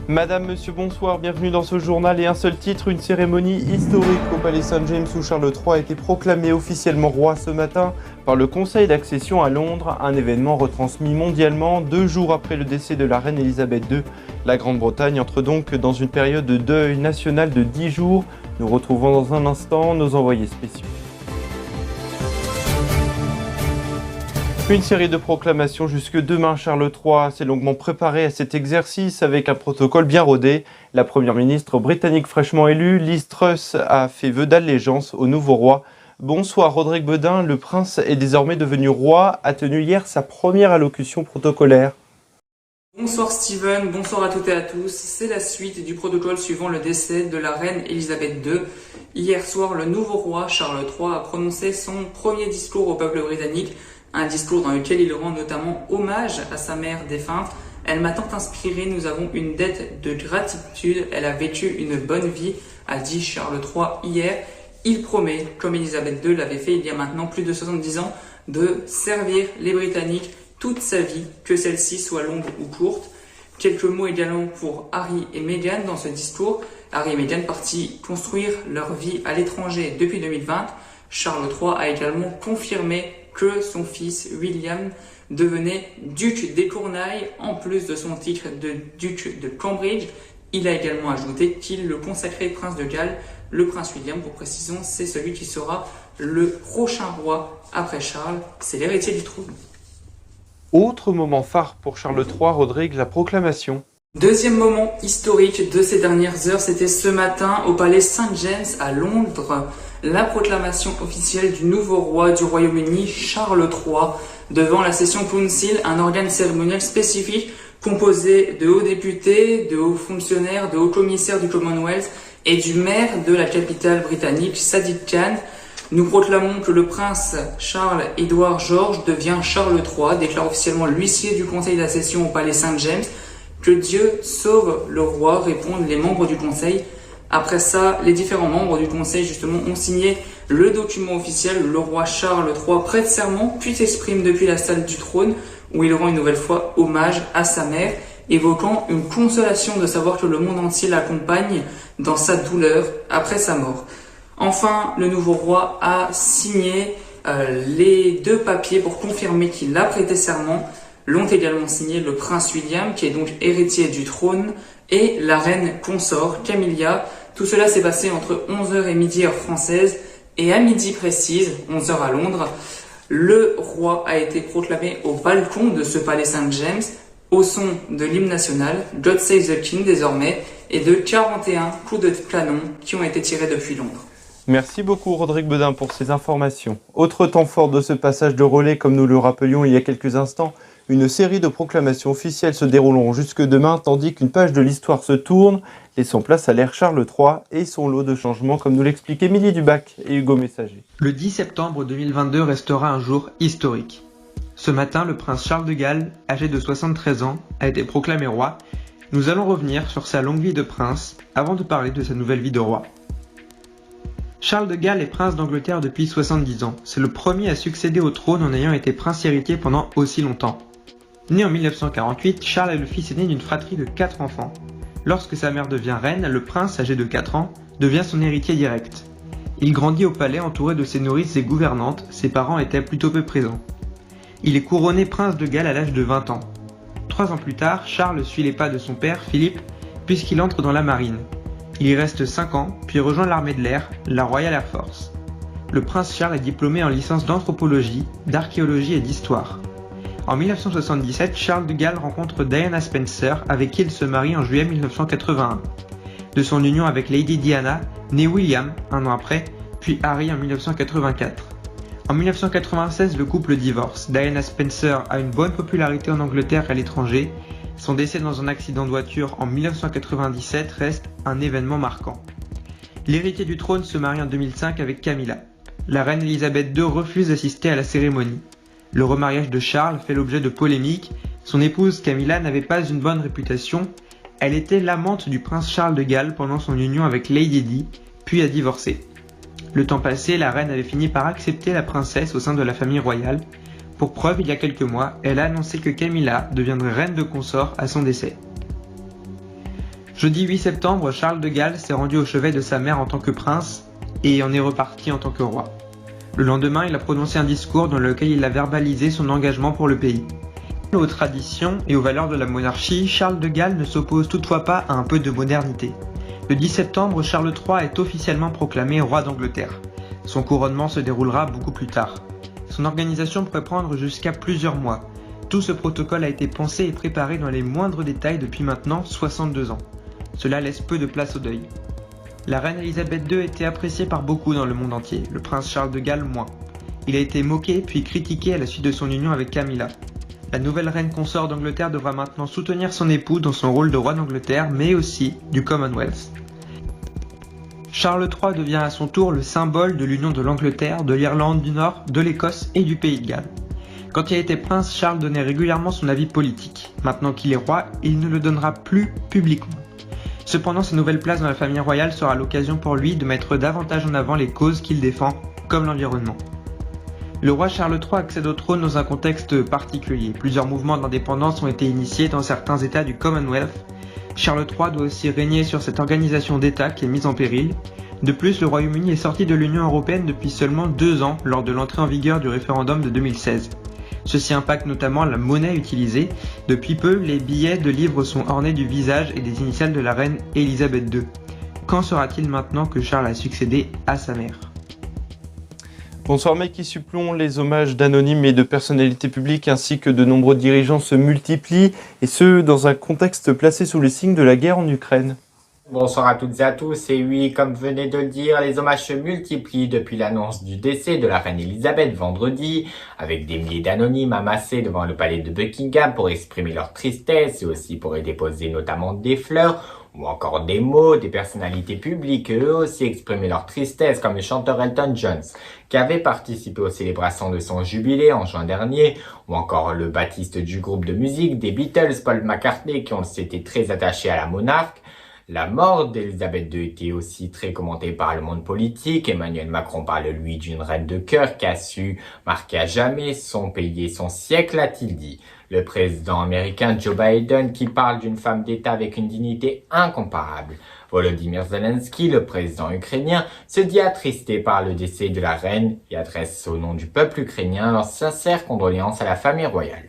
Madame, monsieur, bonsoir, bienvenue dans ce journal et un seul titre, une cérémonie historique au Palais Saint-James où Charles III a été proclamé officiellement roi ce matin par le Conseil d'accession à Londres, un événement retransmis mondialement 2 jours après le décès de la reine Elisabeth II. La Grande-Bretagne entre donc dans une période de deuil national de 10 jours. Nous retrouvons dans un instant nos envoyés spéciaux. Une série de proclamations jusque demain. Charles III s'est longuement préparé à cet exercice avec un protocole bien rodé. La première ministre britannique fraîchement élue, Liz Truss, a fait vœu d'allégeance au nouveau roi. Bonsoir Rodrigue Bedin, le prince est désormais devenu roi, a tenu hier sa première allocution protocolaire. Bonsoir Steven, bonsoir à toutes et à tous. C'est la suite du protocole suivant le décès de la reine Elisabeth II. Hier soir, le nouveau roi Charles III a prononcé son premier discours au peuple britannique. Un discours dans lequel il rend notamment hommage à sa mère défunte. Elle m'a tant inspiré, nous avons une dette de gratitude, elle a vécu une bonne vie, a dit Charles III hier. Il promet, comme Elisabeth II l'avait fait il y a maintenant plus de 70 ans, de servir les Britanniques toute sa vie, que celle-ci soit longue ou courte. Quelques mots également pour Harry et Meghan dans ce discours. Harry et Meghan partis construire leur vie à l'étranger depuis 2020. Charles III a également confirmé que son fils William devenait duc des Cornailles en plus de son titre de duc de Cambridge. Il a également ajouté qu'il le consacrait prince de Galles. Le prince William, pour précision, c'est celui qui sera le prochain roi après Charles. C'est l'héritier du trône. Autre moment phare pour Charles III, Rodrigue, la proclamation. Deuxième moment historique de ces dernières heures, c'était ce matin au Palais Saint-James à Londres. La proclamation officielle du nouveau roi du Royaume-Uni, Charles III, devant la session Council, un organe cérémoniel spécifique composé de hauts députés, de hauts fonctionnaires, de hauts commissaires du Commonwealth et du maire de la capitale britannique, Sadiq Khan. Nous proclamons que le prince Charles-Édouard George devient Charles III, déclare officiellement l'huissier du conseil d'accession au Palais Saint-James. Que Dieu sauve le roi, répondent les membres du conseil. Après ça, les différents membres du conseil justement ont signé le document officiel. Le roi Charles III prête serment, puis s'exprime depuis la salle du trône où il rend une nouvelle fois hommage à sa mère, évoquant une consolation de savoir que le monde entier l'accompagne dans sa douleur après sa mort. Enfin, le nouveau roi a signé les 2 papiers pour confirmer qu'il a prêté serment. L'ont également signé le prince William, qui est donc héritier du trône, et la reine consort Camilla. Tout cela s'est passé entre 11h et midi heure française, et à midi précise, 11h à Londres, le roi a été proclamé au balcon de ce palais Saint-James, au son de l'hymne national, God Save the King désormais, et de 41 coups de canon qui ont été tirés depuis Londres. Merci beaucoup Rodrigue Bedin pour ces informations. Autre temps fort de ce passage de relais, comme nous le rappelions il y a quelques instants, une série de proclamations officielles se dérouleront jusque demain, tandis qu'une page de l'histoire se tourne, laissant place à l'ère Charles III et son lot de changements, comme nous l'expliquent Émilie Dubac et Hugo Messager. Le 10 septembre 2022 restera un jour historique. Ce matin, le prince Charles de Galles, âgé de 73 ans, a été proclamé roi. Nous allons revenir sur sa longue vie de prince, avant de parler de sa nouvelle vie de roi. Charles de Galles est prince d'Angleterre depuis 70 ans. C'est le premier à succéder au trône en ayant été prince héritier pendant aussi longtemps. Né en 1948, Charles est le fils aîné d'une fratrie de 4 enfants. Lorsque sa mère devient reine, le prince, âgé de 4 ans, devient son héritier direct. Il grandit au palais entouré de ses nourrices et gouvernantes, ses parents étaient plutôt peu présents. Il est couronné prince de Galles à l'âge de 20 ans. 3 ans plus tard, Charles suit les pas de son père, Philippe, puisqu'il entre dans la marine. Il y reste 5 ans, puis rejoint l'armée de l'air, la Royal Air Force. Le prince Charles est diplômé en licence d'anthropologie, d'archéologie et d'histoire. En 1977, Charles de Galles rencontre Diana Spencer, avec qui il se marie en juillet 1981. De son union avec Lady Diana, naît William, un an après, puis Harry en 1984. En 1996, le couple divorce. Diana Spencer a une bonne popularité en Angleterre et à l'étranger. Son décès dans un accident de voiture en 1997 reste un événement marquant. L'héritier du trône se marie en 2005 avec Camilla. La reine Elisabeth II refuse d'assister à la cérémonie. Le remariage de Charles fait l'objet de polémiques. Son épouse Camilla n'avait pas une bonne réputation. Elle était l'amante du prince Charles de Galles pendant son union avec Lady Di, puis a divorcé. Le temps passé, la reine avait fini par accepter la princesse au sein de la famille royale. Pour preuve, il y a quelques mois, elle a annoncé que Camilla deviendrait reine de consort à son décès. Jeudi 8 septembre, Charles de Gaulle s'est rendu au chevet de sa mère en tant que prince et en est reparti en tant que roi. Le lendemain, il a prononcé un discours dans lequel il a verbalisé son engagement pour le pays. Aux traditions et aux valeurs de la monarchie, Charles de Gaulle ne s'oppose toutefois pas à un peu de modernité. Le 10 septembre, Charles III est officiellement proclamé roi d'Angleterre. Son couronnement se déroulera beaucoup plus tard. Son organisation pourrait prendre jusqu'à plusieurs mois. Tout ce protocole a été pensé et préparé dans les moindres détails depuis maintenant 62 ans. Cela laisse peu de place au deuil. La reine Elisabeth II était appréciée par beaucoup dans le monde entier, le prince Charles de Gaulle moins. Il a été moqué puis critiqué à la suite de son union avec Camilla. La nouvelle reine consort d'Angleterre devra maintenant soutenir son époux dans son rôle de roi d'Angleterre, mais aussi du Commonwealth. Charles III devient à son tour le symbole de l'union de l'Angleterre, de l'Irlande du Nord, de l'Écosse et du Pays de Galles. Quand il était prince, Charles donnait régulièrement son avis politique. Maintenant qu'il est roi, il ne le donnera plus publiquement. Cependant, sa nouvelle place dans la famille royale sera l'occasion pour lui de mettre davantage en avant les causes qu'il défend, comme l'environnement. Le roi Charles III accède au trône dans un contexte particulier. Plusieurs mouvements d'indépendance ont été initiés dans certains États du Commonwealth. Charles III doit aussi régner sur cette organisation d'État qui est mise en péril. De plus, le Royaume-Uni est sorti de l'Union européenne depuis seulement 2 ans lors de l'entrée en vigueur du référendum de 2016. Ceci impacte notamment la monnaie utilisée. Depuis peu, les billets de livres sont ornés du visage et des initiales de la reine Elisabeth II. Qu'en sera-t-il maintenant que Charles a succédé à sa mère ? Bonsoir mec qui supplont, les hommages d'anonymes et de personnalités publiques ainsi que de nombreux dirigeants se multiplient, et ce, dans un contexte placé sous le signe de la guerre en Ukraine. Bonsoir à toutes et à tous, et oui, comme vous venez de le dire, les hommages se multiplient depuis l'annonce du décès de la reine Elisabeth vendredi, avec des milliers d'anonymes amassés devant le palais de Buckingham pour exprimer leur tristesse et aussi pour y déposer notamment des fleurs, ou encore des mots, des personnalités publiques eux aussi exprimer leur tristesse, comme le chanteur Elton John, qui avait participé aux célébrations de son jubilé en juin dernier, ou encore le bassiste du groupe de musique des Beatles, Paul McCartney, qui ont été très attachés à la monarque. La mort d'Elisabeth II était aussi très commentée par le monde politique. Emmanuel Macron parle lui d'une reine de cœur qui a su marquer à jamais son pays et son siècle, a-t-il dit. Le président américain Joe Biden qui parle d'une femme d'État avec une dignité incomparable. Volodymyr Zelensky, le président ukrainien, se dit attristé par le décès de la reine et adresse au nom du peuple ukrainien leurs sincères condoléances à la famille royale.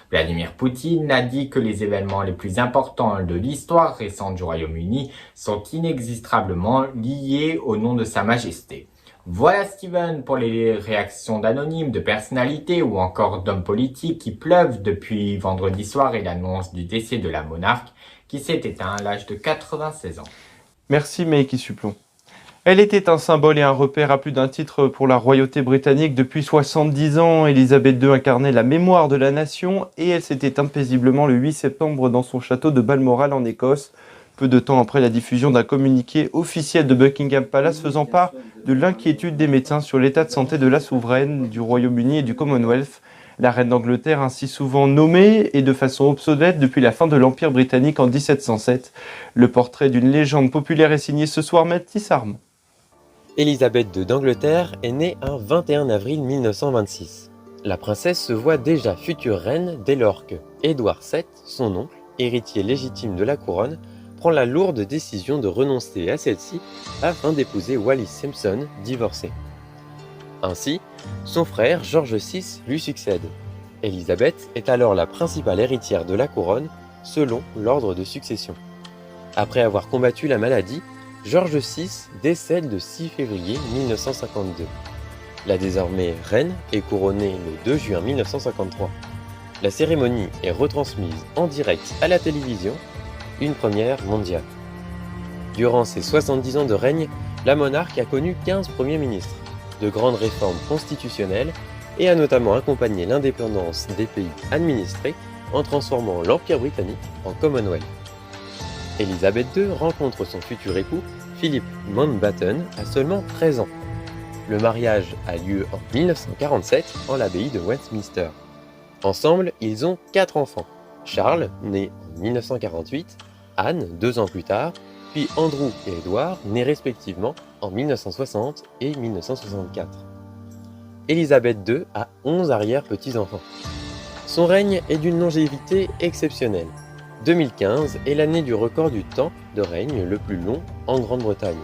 Vladimir Poutine a dit que les événements les plus importants de l'histoire récente du Royaume-Uni sont inextricablement liés au nom de Sa Majesté. Voilà Steven pour les réactions d'anonymes, de personnalités ou encore d'hommes politiques qui pleuvent depuis vendredi soir et l'annonce du décès de la monarque qui s'est éteint à l'âge de 96 ans. Merci mais qui supplont. Elle était un symbole et un repère à plus d'un titre pour la royauté britannique depuis 70 ans. Elisabeth II incarnait la mémoire de la nation et elle s'est éteinte paisiblement le 8 septembre dans son château de Balmoral en Écosse, peu de temps après la diffusion d'un communiqué officiel de Buckingham Palace faisant part de l'inquiétude des médecins sur l'état de santé de la souveraine, du Royaume-Uni et du Commonwealth. La reine d'Angleterre, ainsi souvent nommée et de façon obsolète depuis la fin de l'Empire britannique en 1707. Le portrait d'une légende populaire est signé ce soir, Mathis Arme. Elisabeth II d'Angleterre est née un 21 avril 1926. La princesse se voit déjà future reine dès lors que Édouard VII, son oncle, héritier légitime de la couronne, prend la lourde décision de renoncer à celle-ci afin d'épouser Wallis Simpson, divorcé. Ainsi, son frère George VI lui succède. Elisabeth est alors la principale héritière de la couronne selon l'ordre de succession. Après avoir combattu la maladie, George VI décède le 6 février 1952. La désormais reine est couronnée le 2 juin 1953. La cérémonie est retransmise en direct à la télévision, une première mondiale. Durant ses 70 ans de règne, la monarque a connu 15 premiers ministres, de grandes réformes constitutionnelles et a notamment accompagné l'indépendance des pays administrés en transformant l'Empire britannique en Commonwealth. Elisabeth II rencontre son futur époux, Philip Mountbatten, à seulement 13 ans. Le mariage a lieu en 1947 en l'abbaye de Westminster. Ensemble, ils ont 4 enfants. Charles, né en 1948, Anne, 2 ans plus tard, puis Andrew et Edward, nés respectivement en 1960 et 1964. Elisabeth II a 11 arrière-petits-enfants. Son règne est d'une longévité exceptionnelle. 2015 est l'année du record du temps de règne le plus long en Grande-Bretagne.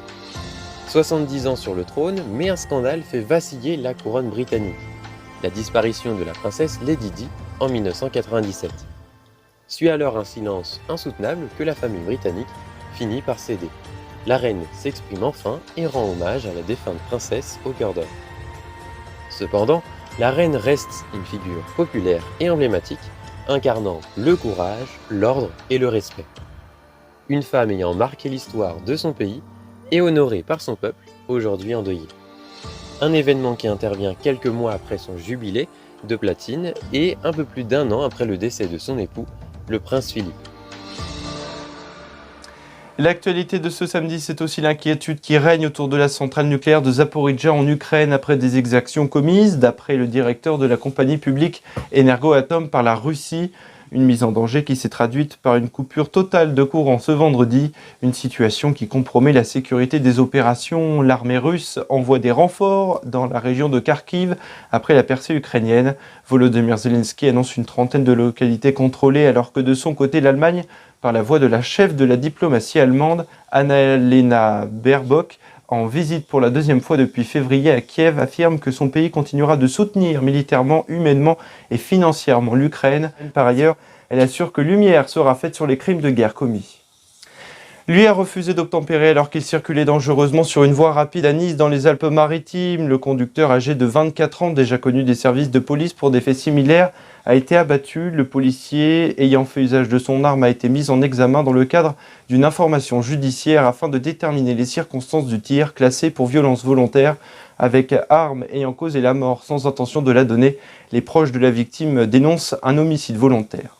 70 ans sur le trône, mais un scandale fait vaciller la couronne britannique. La disparition de la princesse Lady Di en 1997. Suit alors un silence insoutenable que la famille britannique finit par céder. La reine s'exprime enfin et rend hommage à la défunte princesse au cœur d'or. Cependant, la reine reste une figure populaire et emblématique, incarnant le courage, l'ordre et le respect. Une femme ayant marqué l'histoire de son pays et honorée par son peuple, aujourd'hui endeuillé. Un événement qui intervient quelques mois après son jubilé de platine et un peu plus d'1 an après le décès de son époux, le prince Philippe. L'actualité de ce samedi, c'est aussi l'inquiétude qui règne autour de la centrale nucléaire de Zaporijia en Ukraine après des exactions commises, d'après le directeur de la compagnie publique Energoatom par la Russie. Une mise en danger qui s'est traduite par une coupure totale de courant ce vendredi, une situation qui compromet la sécurité des opérations. L'armée russe envoie des renforts dans la région de Kharkiv après la percée ukrainienne. Volodymyr Zelensky annonce une trentaine de localités contrôlées alors que de son côté l'Allemagne, par la voix de la chef de la diplomatie allemande, Annalena Baerbock, en visite pour la 2e fois depuis février à Kiev, affirme que son pays continuera de soutenir militairement, humainement et financièrement l'Ukraine. Par ailleurs, elle assure que lumière sera faite sur les crimes de guerre commis. Lui a refusé d'obtempérer alors qu'il circulait dangereusement sur une voie rapide à Nice dans les Alpes-Maritimes. Le conducteur âgé de 24 ans, déjà connu des services de police pour des faits similaires, a été abattu. Le policier ayant fait usage de son arme a été mis en examen dans le cadre d'une information judiciaire afin de déterminer les circonstances du tir classé pour violence volontaire avec arme ayant causé la mort sans intention de la donner. Les proches de la victime dénoncent un homicide volontaire.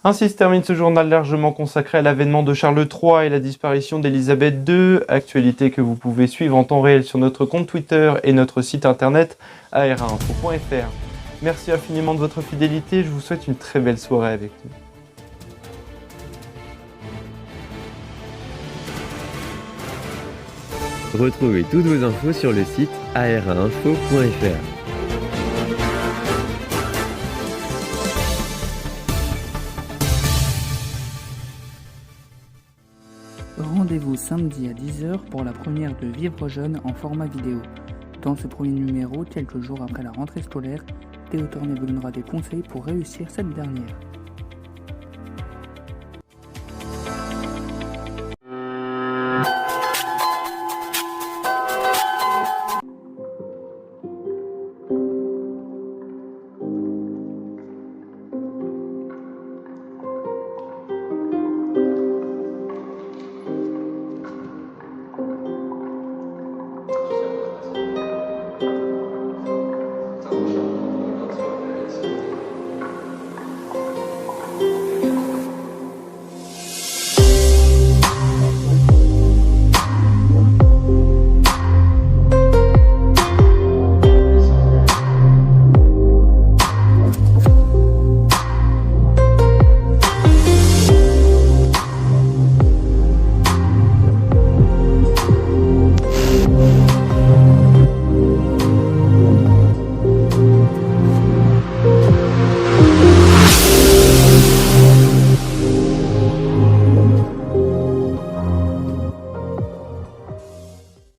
Ainsi se termine ce journal largement consacré à l'avènement de Charles III et la disparition d'Élisabeth II, actualité que vous pouvez suivre en temps réel sur notre compte Twitter et notre site internet ar1info.fr. Merci infiniment de votre fidélité, je vous souhaite une très belle soirée avec nous. Retrouvez toutes vos infos sur le site ar1info.fr. Rendez-vous samedi à 10h pour la première de Vivre Jeune en format vidéo. Dans ce premier numéro, quelques jours après la rentrée scolaire, Théo Tornet vous donnera des conseils pour réussir cette dernière.